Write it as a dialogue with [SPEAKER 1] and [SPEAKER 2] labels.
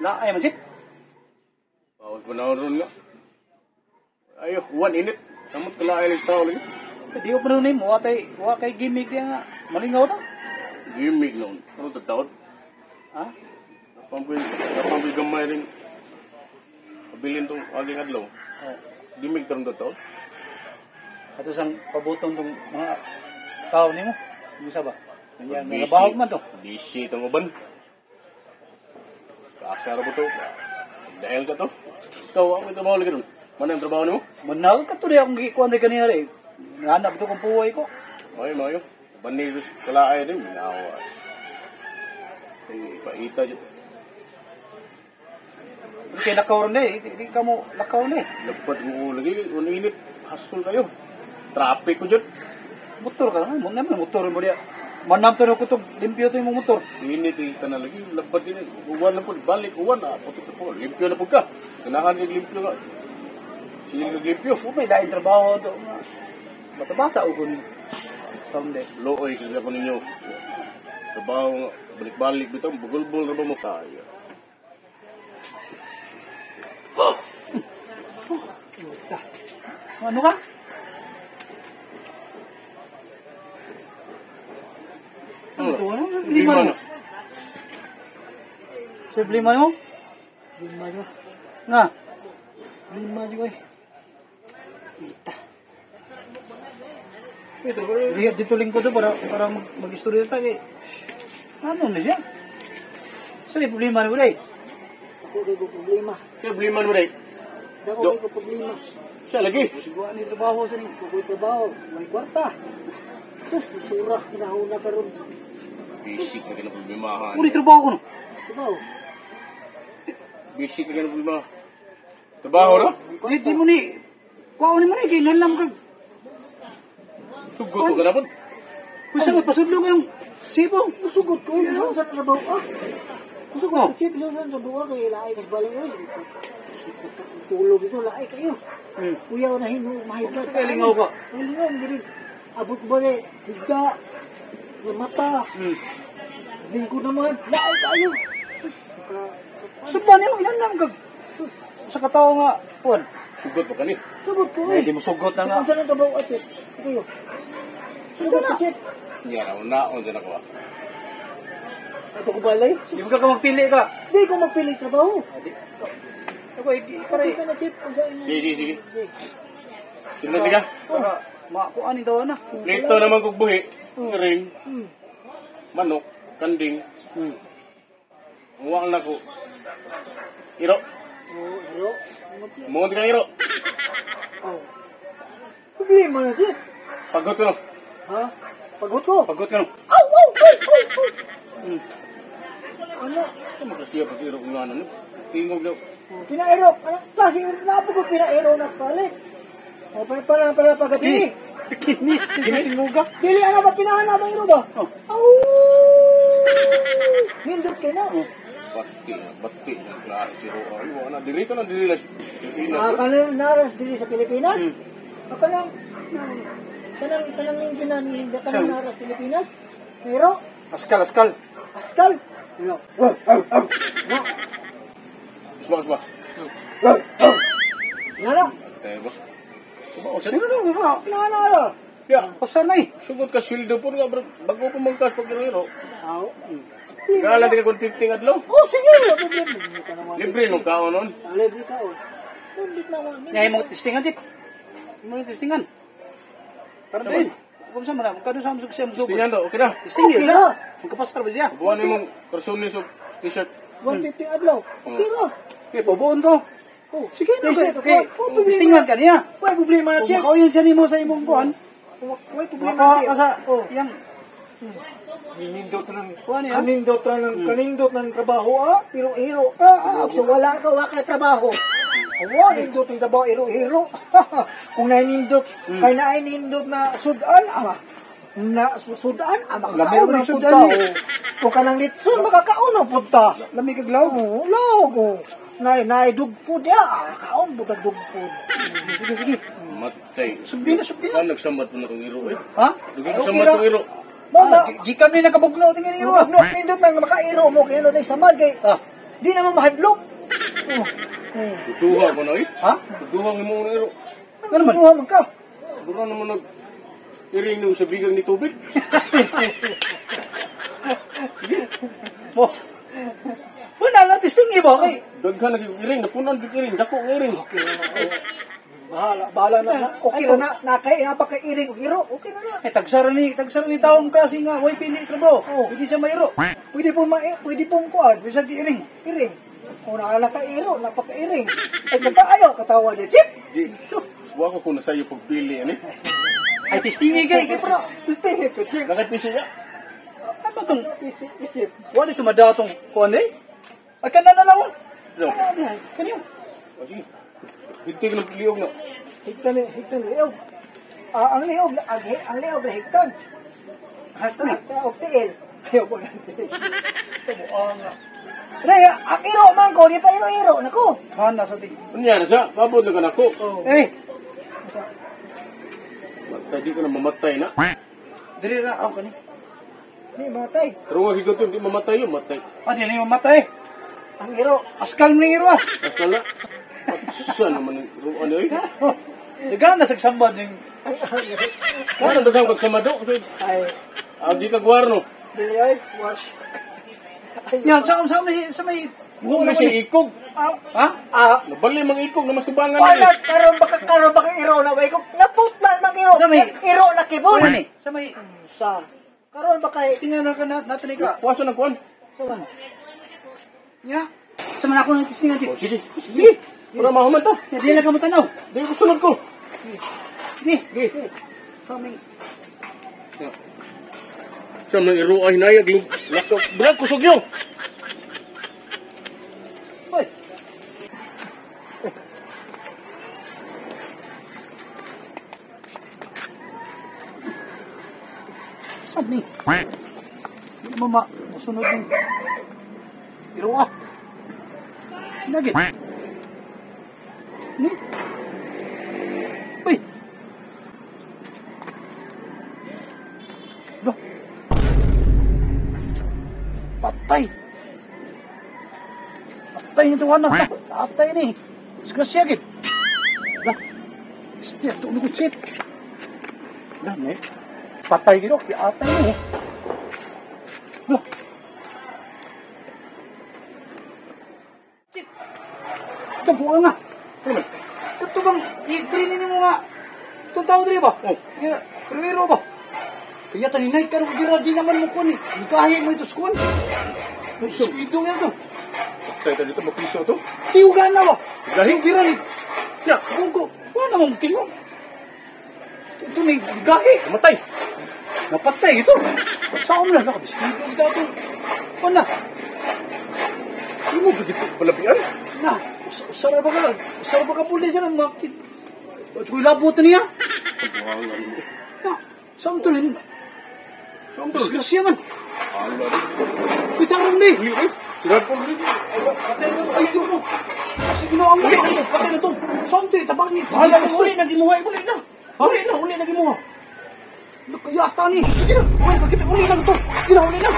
[SPEAKER 1] Laay man sip.
[SPEAKER 2] Bawas panahon ron nga. Ayo, uwan init. Samot kalaay lang sa tao lagi.
[SPEAKER 1] Di ko pa nun mo, wa kay gimmick dia nga. Malingaw ta.
[SPEAKER 2] Gimmick noon. Ano tataon?
[SPEAKER 1] Ha?
[SPEAKER 2] Napampoy gamay rin. Pabilin tong aging adlaw. Gimmick tarong tataon.
[SPEAKER 1] Ato sang pabutong tong mga tao nimo. Bisa ba? Yan, nabahog man to.
[SPEAKER 2] Busy itong uban. Kaasara mo to. Dahil ka to. Ikaw, ako ito mahuli ka dun. Mana yung trabaho mo?
[SPEAKER 1] Manal ka to di akong gikuan di kanina rin. Nanap ito kong puway ko.
[SPEAKER 2] Mayo. Banigos kalaay rin. Minawas. Ipaita dyan.
[SPEAKER 1] Hindi kayo lakaw rin eh. Hindi ka mo lakaw rin eh.
[SPEAKER 2] Dapat mo lagi. Uninit. Hasul kayo. Traffic ko dyan.
[SPEAKER 1] Motor ka naman. Muna naman motor mo diya. Manam to na ko itong limpyo to yung motor.
[SPEAKER 2] Init isa na lagi. Labat din eh. Uwan na po. Balik. Uwan na. Putok po. Limpyo na po ka. Kailangan kang limpyo ka. Sige kang limpyo.
[SPEAKER 1] May lain trabaho to. Bata-bata o kung someday.
[SPEAKER 2] Looy kasi ako ninyo. Trabaho nga. Balik-balik dito. Bugol-bugol na ba mo kaya?
[SPEAKER 1] Ano ka? Ano to? Ano? Lima mo? Sir, lima mo? Lima juga. Nga? Lima juga eh. Kita. Lihat dito lingko to para mag-istorya tayo eh. Ano na siya? Saan yung problema na mo rin?
[SPEAKER 3] Ako di ko problema.
[SPEAKER 2] Kaya problema mo rin.
[SPEAKER 3] Ako di ko problema.
[SPEAKER 2] Siya lagi.
[SPEAKER 3] Siguro ni trabaho sa ni ko trabaho. May kwarta. Sus, surah kinahuna karon.
[SPEAKER 2] Basic na ka na problemahan.
[SPEAKER 1] Uri trabaho ko no?
[SPEAKER 3] Trabaho.
[SPEAKER 2] Basic na ka na problema. Trabaho na?
[SPEAKER 1] Di mo ni. Kuha ni mo ni. Kailan lang kag.
[SPEAKER 2] Sugot ko ka na po.
[SPEAKER 1] Kung saan pasudlo ko yung sipong.
[SPEAKER 3] Musugot ko yun sa trabaho. Musugot ko chip sa trabaho kay laay nagbalik ko. Tulog ito laay kayo. Kuyaw na hino mahiglat.
[SPEAKER 1] Kaya lingaw ka.
[SPEAKER 3] Lingaw diri. Abot ko ba ni higda. Ng mata. Lingko naman. Laay kayo.
[SPEAKER 1] Sudan yung ilan lang kag. Sa katao nga. Puan.
[SPEAKER 2] Sugot mo ka ni.
[SPEAKER 3] Sugot ko
[SPEAKER 1] Di mo sugot na nga.
[SPEAKER 3] Saan ang trabaho at chip? Kayo. Sugot ko chip.
[SPEAKER 2] Nyara, unaon dyan ako.
[SPEAKER 3] Ito ko balay.
[SPEAKER 1] Di mo ka magpili ka.
[SPEAKER 3] Di ko magpili trabaho.
[SPEAKER 1] Ako, ikaray.
[SPEAKER 3] Kapit ka na chip.
[SPEAKER 2] Sige. Sunod ka.
[SPEAKER 1] Para makuha ni daw na.
[SPEAKER 2] Lito naman kong buhi. Ring. Manok. Kanding. Uwang na ko. Iro.
[SPEAKER 3] Iro.
[SPEAKER 2] Mungot ka iro.
[SPEAKER 3] Problema na chip.
[SPEAKER 2] Pagot ko no.
[SPEAKER 3] Ha? Pagod ko.
[SPEAKER 1] Pagot ka no.
[SPEAKER 3] Aw! Ano?
[SPEAKER 2] Ito magkasiya pag iro kung ano. Tingog daw.
[SPEAKER 3] Pinaero. Ano? Kasi napo ko pinaero na palit. O, para pagkatini.
[SPEAKER 1] Kinis. Kinis mo ka.
[SPEAKER 3] Dili ano ba pinahana ba iro ba? Aw! Nindot kayo na.
[SPEAKER 2] Bati ng klase iro. Ay, wala. Dili ka na dili lang.
[SPEAKER 3] Kanang naras dili sa Pilipinas. Kanang yung kinani kanang naras Pilipinas. Pero
[SPEAKER 1] Askal.
[SPEAKER 3] Askal. Ano?
[SPEAKER 2] Isma.
[SPEAKER 3] Nara.
[SPEAKER 2] Tayo ba?
[SPEAKER 1] O, sino na?
[SPEAKER 3] Nara.
[SPEAKER 2] Ya,
[SPEAKER 1] Pasanay.
[SPEAKER 2] sugod ka sweldo po nga bago ko magkas pag iro.
[SPEAKER 3] Aw.
[SPEAKER 2] Kala di ka kung 15 adlaw.
[SPEAKER 3] Oh, sige. Problema.
[SPEAKER 2] Libre no kaon nun.
[SPEAKER 3] Libre ka o. Libre naman.
[SPEAKER 1] Ngayon mo testingan, Jip. Mo testingan. Para din. Kung saan man, kado sa amsog siya musugod.
[SPEAKER 2] Tingnan to, okay na.
[SPEAKER 1] Testing
[SPEAKER 3] Okay
[SPEAKER 1] yun,
[SPEAKER 3] na.
[SPEAKER 1] Magkapastar ba siya?
[SPEAKER 2] Buwan mo karsonis o t-shirt.
[SPEAKER 3] 150 adlaw. Okay na.
[SPEAKER 1] Okay, pabuon ko.
[SPEAKER 3] Oh,
[SPEAKER 1] Sige na,
[SPEAKER 3] Testing,
[SPEAKER 1] okay. Testingan ka niya.
[SPEAKER 3] Wala problema na,
[SPEAKER 1] Kung
[SPEAKER 3] Chip.
[SPEAKER 1] makauyan siya nimo sa imong kuhan,
[SPEAKER 3] Wala problema na,
[SPEAKER 1] makawa
[SPEAKER 3] Chip.
[SPEAKER 1] ka sa
[SPEAKER 3] Oh.
[SPEAKER 1] yang
[SPEAKER 3] Nindot ng
[SPEAKER 1] kuhan niya.
[SPEAKER 3] kanindot ng trabaho pero hero so wala ka trabaho. Nindot ng trabaho hero. Kung nainindot, kay nainindot na sudan na sudan
[SPEAKER 1] Lamig
[SPEAKER 3] makakaon
[SPEAKER 1] ng
[SPEAKER 3] ng
[SPEAKER 1] sudan,
[SPEAKER 3] punta. Kung kanang litson makakaon ng punta.
[SPEAKER 1] Lamig kag law.
[SPEAKER 3] Lago. Nay dog food kaon butag dog food.
[SPEAKER 1] Sige.
[SPEAKER 2] Matay.
[SPEAKER 1] Sugdi na.
[SPEAKER 2] Saan nagsambat mo na itong iro eh?
[SPEAKER 1] Ha?
[SPEAKER 2] Dugi ko sambat itong iro.
[SPEAKER 3] Mama,
[SPEAKER 1] Gikan ni nakabugnaw tingin iro.
[SPEAKER 3] nindot nang makairo mo kay ano day samad kay Di naman mahadlok.
[SPEAKER 2] Tuduha ko na eh.
[SPEAKER 1] Ha?
[SPEAKER 2] Tuduha ng mga iro.
[SPEAKER 3] Ano naman ka?
[SPEAKER 2] Dura naman nag-iring nung sa bigang ni tubig.
[SPEAKER 1] Mo. Wala na testing iba kay.
[SPEAKER 2] Daghan nag-iring, napunan nag-iring, dako ng iring.
[SPEAKER 3] Bahala na. Okay na napakairing og iro. Okay na na.
[SPEAKER 1] Tagsara ni taong kasi nga way pili trabaho.
[SPEAKER 3] Oh.
[SPEAKER 1] Hindi siya mayro.
[SPEAKER 3] Pwede pong kuan.
[SPEAKER 1] Bisa giiring.
[SPEAKER 3] Iring. Kung nakakairo, napakairing. Ay, ayaw katawa ni Chip.
[SPEAKER 2] Di, wako ko na sa'yo pagpili, ano?
[SPEAKER 1] Ay testing kay pro.
[SPEAKER 3] Testing ko, Chip.
[SPEAKER 2] Nakapisi niya.
[SPEAKER 1] Ano tong
[SPEAKER 3] Chip.
[SPEAKER 1] wala ito madatong kuan eh? Ay kana na lawon.
[SPEAKER 2] No.
[SPEAKER 3] Ano yan?
[SPEAKER 1] Kanyo.
[SPEAKER 2] Sige. Higti ko ng liyog na.
[SPEAKER 3] Higtan liog. Ang liog na higtan.
[SPEAKER 1] Hasta ni.
[SPEAKER 3] O tiil. Ayaw ko na tiil.
[SPEAKER 1] Tubuan nga.
[SPEAKER 3] Raya, ang iro man ko, di pa iro-iro. Naku.
[SPEAKER 1] Hana sa ti.
[SPEAKER 2] Ano yan, sa? Babod na ka na ko.
[SPEAKER 1] Eh,
[SPEAKER 2] Matay, di ko na mamatay na.
[SPEAKER 1] diri ra ako kani.
[SPEAKER 3] Di matay.
[SPEAKER 2] Pero nga higot yun, di mamatay yun, matay.
[SPEAKER 1] Adi ni mamatay.
[SPEAKER 3] Ang iro.
[SPEAKER 1] Askal mo ni iro.
[SPEAKER 2] Asal na. Saan naman yung ano eh?
[SPEAKER 1] Dagan na sagsambad ning
[SPEAKER 2] Kaya dagang pagsamado.
[SPEAKER 3] Ay,
[SPEAKER 2] Di ka gwarno.
[SPEAKER 3] di ay, wash.
[SPEAKER 1] yan sa may
[SPEAKER 2] Huwag na siya ikog.
[SPEAKER 1] ha?
[SPEAKER 2] Nabali mga ikog na mas tubangan
[SPEAKER 3] Wala,
[SPEAKER 2] na
[SPEAKER 3] karon baka iro na ba? Naputlan mang iro.
[SPEAKER 1] Sa may-
[SPEAKER 3] Iro na kibol.
[SPEAKER 1] Ano ni? Sa may
[SPEAKER 3] Sa. Karon baka
[SPEAKER 1] testingan na ka natin ka.
[SPEAKER 2] Kuwaso ng kuwan.
[SPEAKER 1] Ya. Sa man ako nang testingan ti.
[SPEAKER 2] O sige, sige. Para mahuman ta.
[SPEAKER 1] Di na ka mo tanaw.
[SPEAKER 2] Di ko sunod ko.
[SPEAKER 1] Di.
[SPEAKER 2] Sige.
[SPEAKER 1] Kaming
[SPEAKER 2] Siyam ng iro ay nayag. Brad, kusog yun.
[SPEAKER 1] Hoy. Saan ni? Hindi mo masunod ng iro ah. Nagit. Ni? Uy. Lo. Patay. Patay nito anak. Patay ni. Disgrasya gid. Lah. Siya tulog ko chip. Lah, ne. Patay gid ok, atay mo. Lah. Chip. Ito buang nga. Ito bang i-training mo nga? Itong tao diri ba?
[SPEAKER 2] Oh.
[SPEAKER 1] Kaya, pero ba? Kaya taninay ka rin gira, di naman mo kuhan eh. Nikahin mo ito sa kuhan. Nagsuido nga ito.
[SPEAKER 2] Tayo dito, mapiso to.
[SPEAKER 1] Siugan na ba?
[SPEAKER 2] Gahi?
[SPEAKER 1] Gira ni.
[SPEAKER 2] Ya,
[SPEAKER 1] Bugo. Wala namang tingko. Ito ni gahi.
[SPEAKER 2] matay.
[SPEAKER 1] Napatay ito. Saan mo na? Nakabiskuito ito ito. Ano na?
[SPEAKER 2] Hindi mo bigit palabian.
[SPEAKER 1] Na. Usara ba ka? Usara ba ka puli siya ng makit? At ko'y labot niya. Na. Saan ito rin? Disgrasya man. Ko'y tarong di.
[SPEAKER 2] Sila po rin.
[SPEAKER 1] Patay na. Ay, Diyos mo. Kasi ginawa mo. Patay na ito. Saan ito? Tabangit.
[SPEAKER 2] Hala, uli na gimuha. Uli na. Uli na gimuha.
[SPEAKER 1] Kayata ni. Sige na. Uy, bakit uli lang ito? Sige na, uli na.